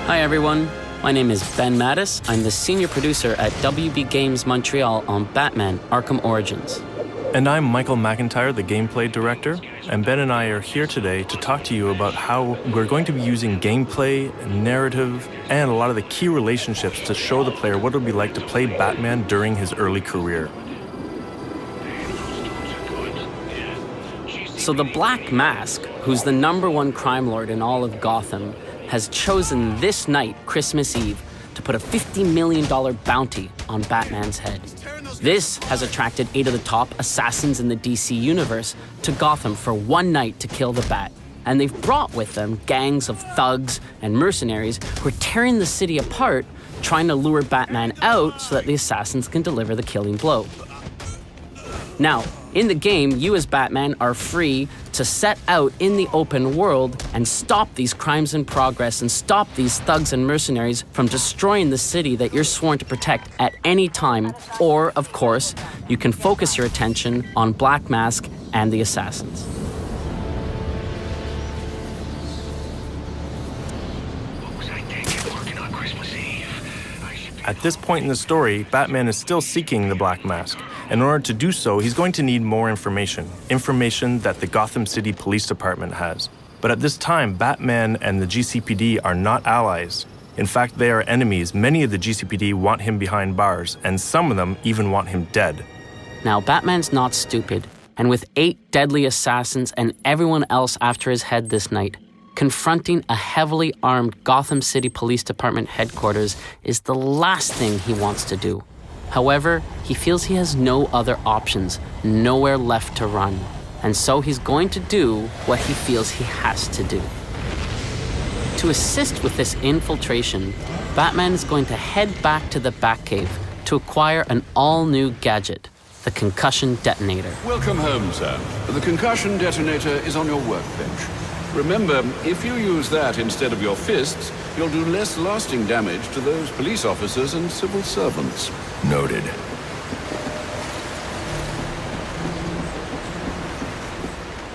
Hi everyone, my name is Ben Mattis. I'm the senior producer at WB Games Montreal on Batman: Arkham Origins. And I'm Michael McIntyre, the gameplay director, and Ben and I are here today to talk to you about how we're going to be using gameplay, narrative, and a lot of the key relationships to show the player what it would be like to play Batman during his early career. So the Black Mask, who's the #1 crime lord in all of Gotham, has chosen this night, Christmas Eve, to put a $50 million bounty on Batman's head. This has attracted 8 of the top assassins in the DC universe to Gotham for one night to kill the Bat. And they've brought with them gangs of thugs and mercenaries who are tearing the city apart, trying to lure Batman out so that the assassins can deliver the killing blow. Now, in the game, you as Batman are free to set out in the open world and stop these crimes in progress and stop these thugs and mercenaries from destroying the city that you're sworn to protect at any time. Or, of course, you can focus your attention on Black Mask and the assassins. At this point in the story, Batman is still seeking the Black Mask. In order to do so, he's going to need more information that the Gotham City Police Department has. But at this time, Batman and the GCPD are not allies. In fact, they are enemies. Many of the GCPD want him behind bars, and some of them even want him dead. Now, Batman's not stupid, and with 8 deadly assassins and everyone else after his head this night, confronting a heavily armed Gotham City Police Department headquarters is the last thing he wants to do. However, he feels he has no other options, nowhere left to run. And so he's going to do what he feels he has to do. To assist with this infiltration, Batman is going to head back to the Batcave to acquire an all-new gadget, the concussion detonator. Welcome home, sir. The concussion detonator is on your workbench. Remember, if you use that instead of your fists, you'll do less lasting damage to those police officers and civil servants. Noted.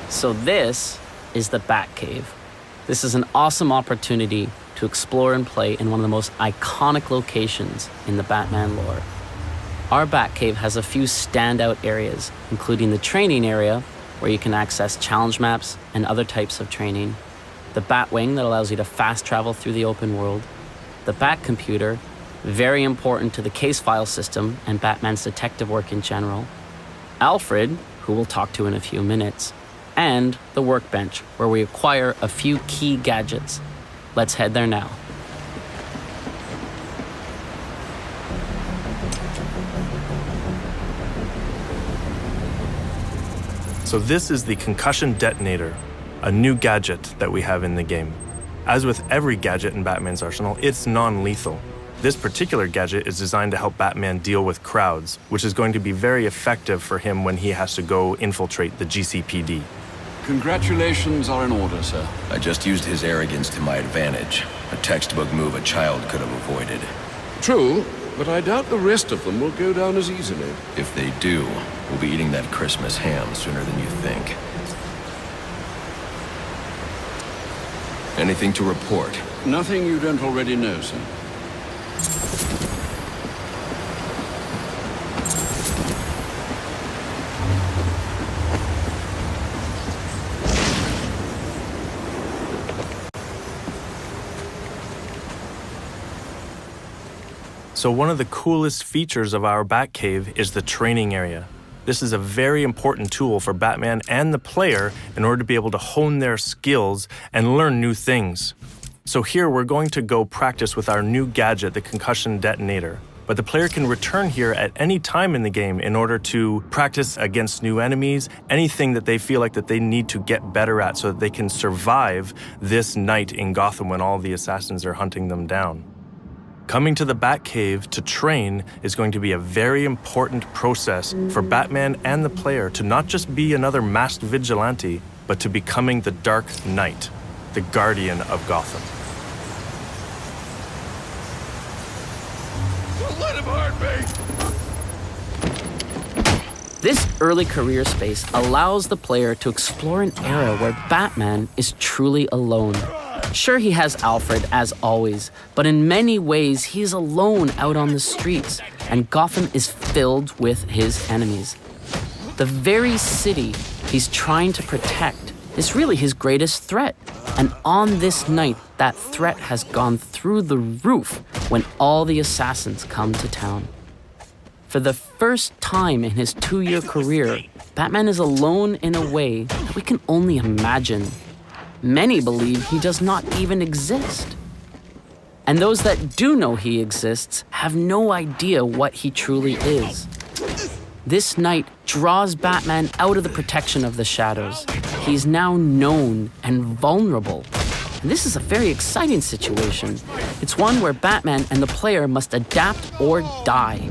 So this is the Batcave. This is an awesome opportunity to explore and play in one of the most iconic locations in the Batman lore. Our Batcave has a few standout areas, including the training area, where you can access challenge maps and other types of training, the Batwing that allows you to fast travel through the open world, the Bat Computer, very important to the case file system and Batman's detective work in general, Alfred, who we'll talk to in a few minutes, and the workbench, where we acquire a few key gadgets. Let's head there now. So this is the concussion detonator, a new gadget that we have in the game. As with every gadget in Batman's arsenal, it's non-lethal. This particular gadget is designed to help Batman deal with crowds, which is going to be very effective for him when he has to go infiltrate the GCPD. Congratulations are in order, sir. I just used his arrogance to my advantage. A textbook move a child could have avoided. True, but I doubt the rest of them will go down as easily. If they do, we'll be eating that Christmas ham sooner than you think. Anything to report? Nothing you don't already know, sir. So one of the coolest features of our Batcave is the training area. This is a very important tool for Batman and the player in order to be able to hone their skills and learn new things. So here we're going to go practice with our new gadget, the concussion detonator. But the player can return here at any time in the game in order to practice against new enemies, anything that they feel like that they need to get better at so that they can survive this night in Gotham when all the assassins are hunting them down. Coming to the Batcave to train is going to be a very important process for Batman and the player to not just be another masked vigilante, but to becoming the Dark Knight, the guardian of Gotham. Don't let him hurt me! This early career space allows the player to explore an era where Batman is truly alone. Sure, he has Alfred, as always, but in many ways, he's alone out on the streets, and Gotham is filled with his enemies. The very city he's trying to protect is really his greatest threat. And on this night, that threat has gone through the roof when all the assassins come to town. For the first time in his 2-year career, Batman is alone in a way that we can only imagine. Many believe he does not even exist. And those that do know he exists have no idea what he truly is. This night draws Batman out of the protection of the shadows. He's now known and vulnerable. And this is a very exciting situation. It's one where Batman and the player must adapt or die.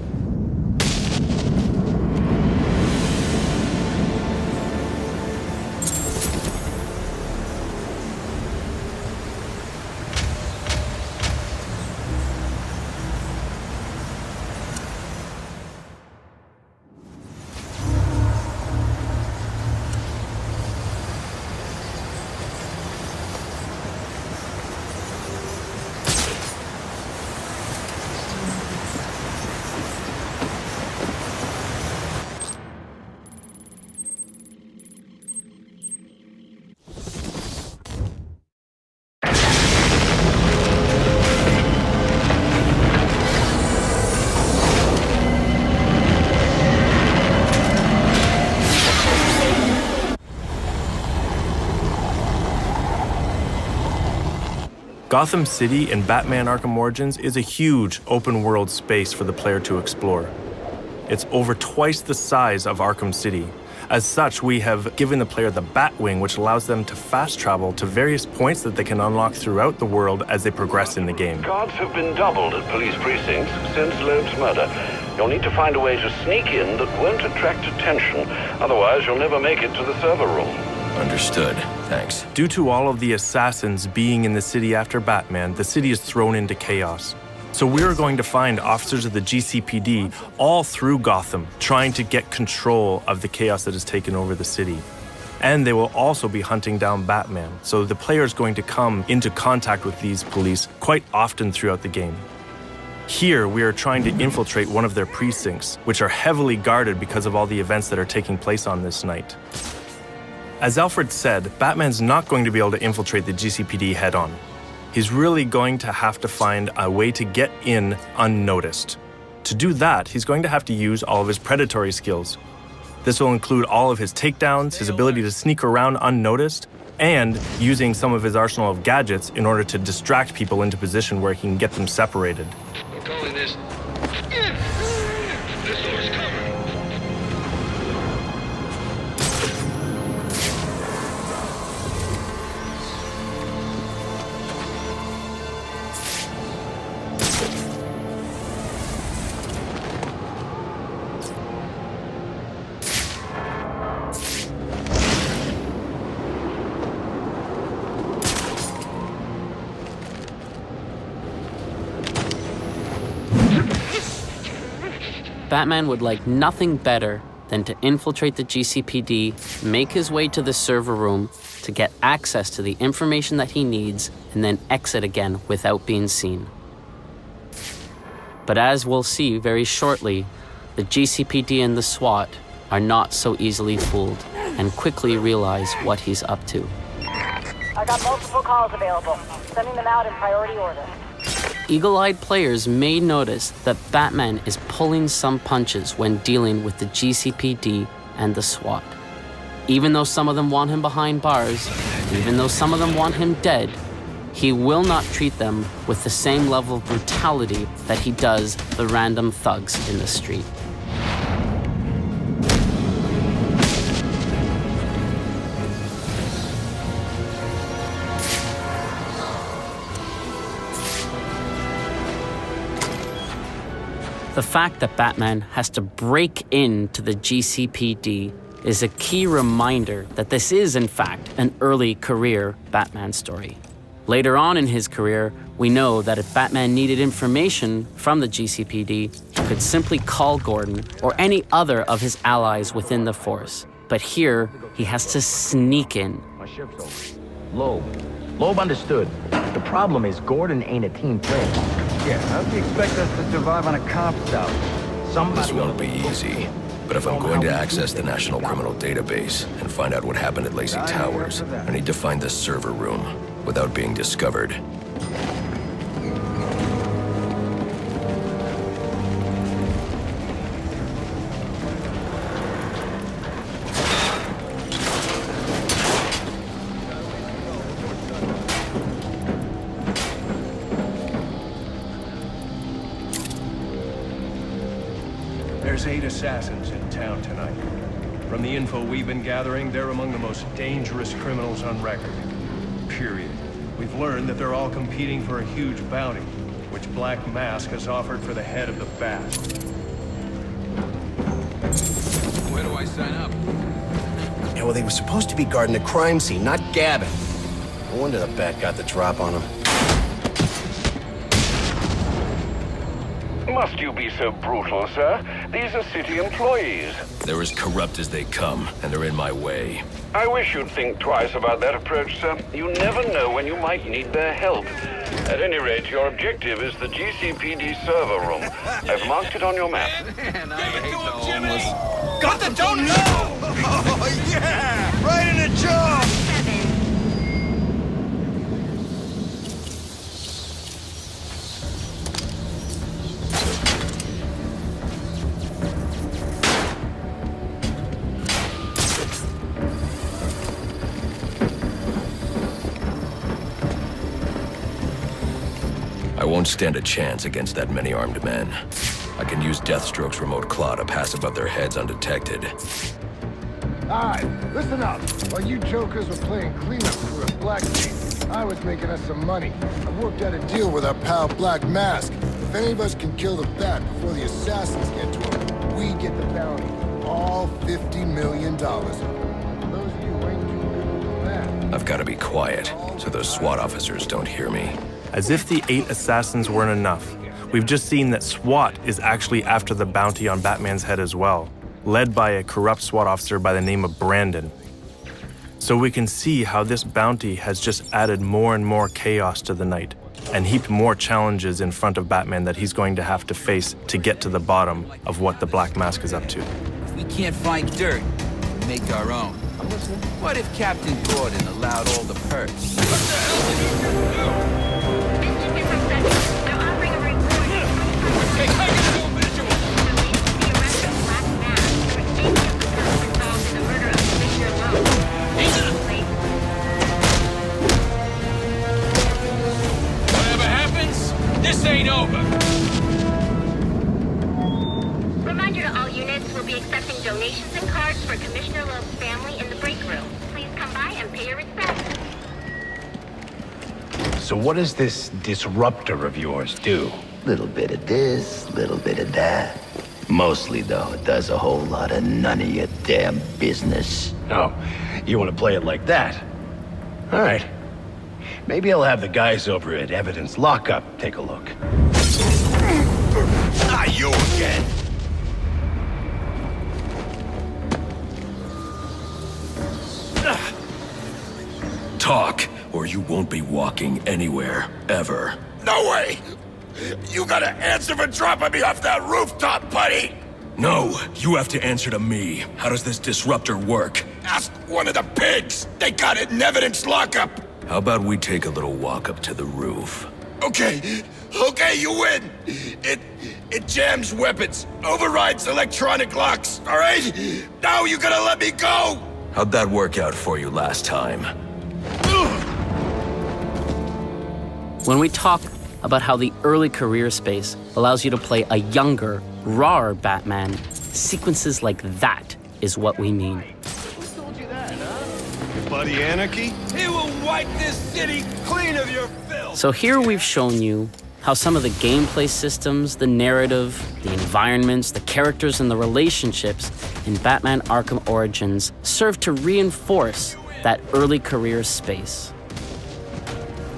Gotham City in Batman Arkham Origins is a huge open-world space for the player to explore. It's over twice the size of Arkham City. As such, we have given the player the Batwing, which allows them to fast travel to various points that they can unlock throughout the world as they progress in the game. Guards have been doubled at police precincts since Loeb's murder. You'll need to find a way to sneak in that won't attract attention. Otherwise, you'll never make it to the server room. Understood. Thanks. Due to all of the assassins being in the city after Batman, the city is thrown into chaos. So we're going to find officers of the GCPD all through Gotham, trying to get control of the chaos that has taken over the city. And they will also be hunting down Batman, so the player is going to come into contact with these police quite often throughout the game. Here, we are trying to infiltrate one of their precincts, which are heavily guarded because of all the events that are taking place on this night. As Alfred said, Batman's not going to be able to infiltrate the GCPD head-on. He's really going to have to find a way to get in unnoticed. To do that, he's going to have to use all of his predatory skills. This will include all of his takedowns, his ability to sneak around unnoticed, and using some of his arsenal of gadgets in order to distract people into position where he can get them separated. I'm calling this. This door's covered. Batman would like nothing better than to infiltrate the GCPD, make his way to the server room to get access to the information that he needs, and then exit again without being seen. But as we'll see very shortly, the GCPD and the SWAT are not so easily fooled and quickly realize what he's up to. I got multiple calls available. Sending them out in priority order. Eagle-eyed players may notice that Batman is pulling some punches when dealing with the GCPD and the SWAT. Even though some of them want him behind bars, even though some of them want him dead, he will not treat them with the same level of brutality that he does the random thugs in the street. The fact that Batman has to break into the GCPD is a key reminder that this is, in fact, an early career Batman story. Later on in his career, we know that if Batman needed information from the GCPD, he could simply call Gordon or any other of his allies within the force. But here, he has to sneak in. My shift's over. Loeb, Loeb understood. The problem is Gordon ain't a team player. Yeah, how do you expect us to survive on a cop's out? This won't be easy. But if I'm going to access the National Criminal Database and find out what happened at Lacey Towers, I need to find the server room without being discovered. There's 8 assassins in town tonight. From the info we've been gathering, they're among the most dangerous criminals on record. Period. We've learned that they're all competing for a huge bounty, which Black Mask has offered for the head of the Bat. Where do I sign up? Yeah, well, they were supposed to be guarding the crime scene, not gabbing. No wonder the Bat got the drop on him. Must you be so brutal, sir? These are city employees. They're as corrupt as they come, and they're in my way. I wish you'd think twice about that approach, sir. You never know when you might need their help. At any rate, your objective is the GCPD server room. I've marked it on your map. Man, I hate the homeless. Got the donut! Oh, yeah! Right in the jaw! I won't stand a chance against that many armed men. I can use Deathstroke's remote claw to pass above their heads undetected. Alright, listen up. While you jokers were playing cleanup crew at Blackgate, I was making us some money. I worked out a deal with our pal Black Mask. If any of us can kill the Bat before the assassins get to him, we get the bounty. All $50 million. Those of you who ain't too good with the Bat. I've got to be quiet, so those SWAT officers don't hear me. As if the 8 assassins weren't enough, we've just seen that SWAT is actually after the bounty on Batman's head as well, led by a corrupt SWAT officer by the name of Brandon. So we can see how this bounty has just added more and more chaos to the night, and heaped more challenges in front of Batman that he's going to have to face to get to the bottom of what the Black Mask is up to. If we can't find dirt, we make our own. What if Captain Gordon allowed all the perks? What the hell did you do? Whatever happens, this ain't over. Reminder to all units, we'll be accepting donations and cards for Commissioner Loeb's family in the break room. Please come by and pay your respects. So what does this disruptor of yours do? Little bit of this, little bit of that. Mostly, though, it does a whole lot of none of your damn business. Oh, you want to play it like that? All right. Maybe I'll have the guys over at Evidence Lockup take a look. Ah, you again! Talk, or you won't be walking anywhere, ever. No way! You gotta answer for dropping me off that rooftop, buddy! No, you have to answer to me. How does this disruptor work? Ask one of the pigs! They got it in Evidence Lockup! How about we take a little walk up to the roof? Okay, you win! It jams weapons, overrides electronic locks, alright? Now you gotta let me go! How'd that work out for you last time? When we talk about how the early career space allows you to play a younger, rawer Batman, sequences like that is what we mean. Who told you that, huh? Your buddy Anarchy? He will wipe this city clean of your filth! So here we've shown you how some of the gameplay systems, the narrative, the environments, the characters, and the relationships in Batman Arkham Origins serve to reinforce that early career space.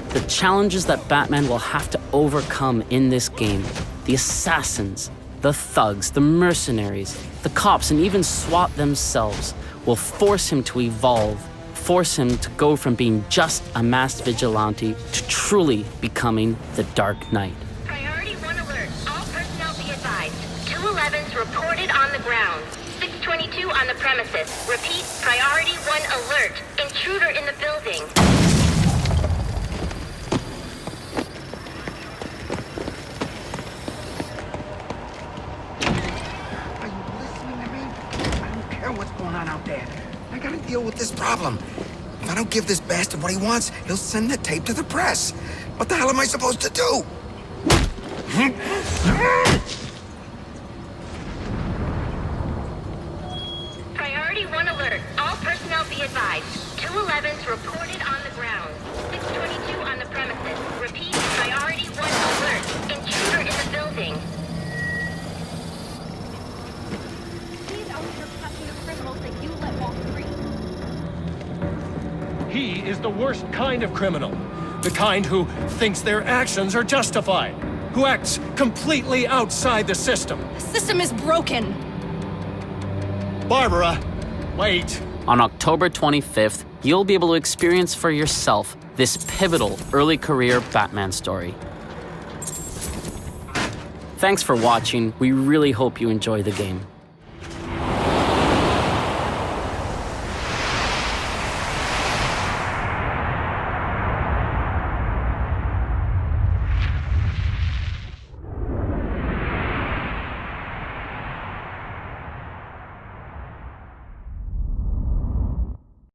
The challenges that Batman will have to overcome in this game, the assassins, the thugs, the mercenaries, the cops, and even SWAT themselves will force him to evolve force him to go from being just a masked vigilante to truly becoming the Dark Knight. Priority 1 alert. All personnel be advised. 211's reported on the ground. 622 on the premises. Repeat, priority 1 alert. Intruder in the building. Are you listening to me? I don't care what's going on out there. I gotta deal with this problem. If I don't give this bastard what he wants, he'll send the tape to the press. What the hell am I supposed to do? Priority 1 alert. All personnel be advised. 211's reported on the ground. 622 on the premises. Repeat, priority 1 alert. Intruder in the building. He's out here catching the criminals that you let walk free. He is the worst kind of criminal. The kind who thinks their actions are justified. Who acts completely outside the system. The system is broken. Barbara, wait. On October 25th, you'll be able to experience for yourself this pivotal early career Batman story. Thanks for watching. We really hope you enjoy the game.